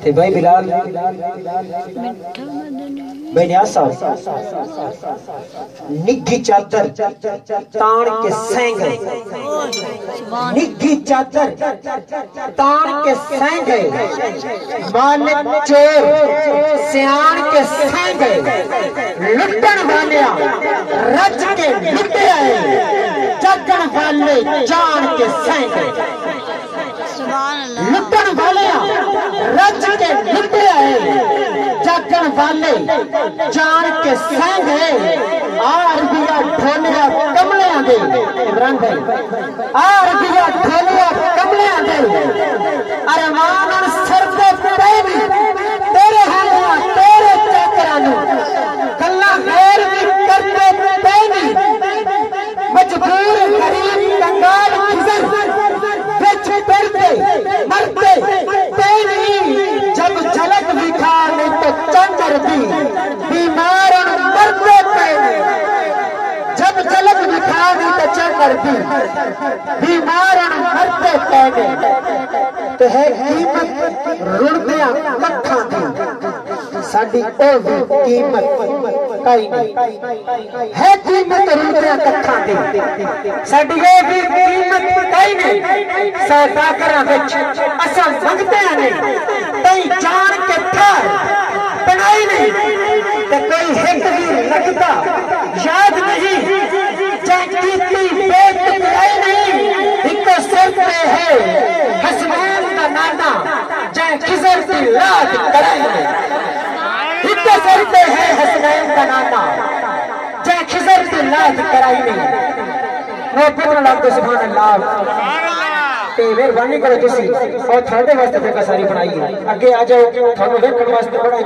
थे भाई बिलाल भाई न्यास साहब निग्गी चादर तान के सेंग निग्गी चादर तान के सेंग मालिक चोर सियान के सेंग लुटन वाले रज के लुटे आए जगन वाले जान के सेंग लुटन वाले रज के लुटे आए जगन वाले जान के सेंग आरबिया ढोलिया कमलियां दे इमरान भाई आरबिया ढोलिया कमलियां दे अरमान सर दे पैनी तेरे हाथ तेरे चक्रां नु गल्ला गैर भी करते पैनी मजबूर गरीब कंगाल खिजर बिच पड़ते मरते पैनी जब झलक दिखा नहीं तो चंदर दी बीमार मरते पैनी जब झलक दिखा नहीं तो चंदर दी बीमार मरते पैनी तो है कीमत रुड़दियां लखां दी साडी ओ कीमत काई नहीं है कीमत रुड़दियां लखां दी साडी ओ कीमत काई नहीं सौदा करां विच असां मंगदे नहीं तई जान के थार बनाई नहीं ते कोई हिक भी लगदा याद नहीं चाहे कीती बेत बनाई नहीं इको सिर पे है हसनैन का नाना चाहे खिजर की लाद कराई नहीं इको सिर पे है हसनैन का नाना चाहे खिजर की लाद कराई नहीं वो पुत्र लाभ सुभान अल्लाह मेहरबानी करो तुसी और थोड़े वास्ते सारी बनाई है अगे आ जाओ थोड़े वेखण वास्ते बड़ा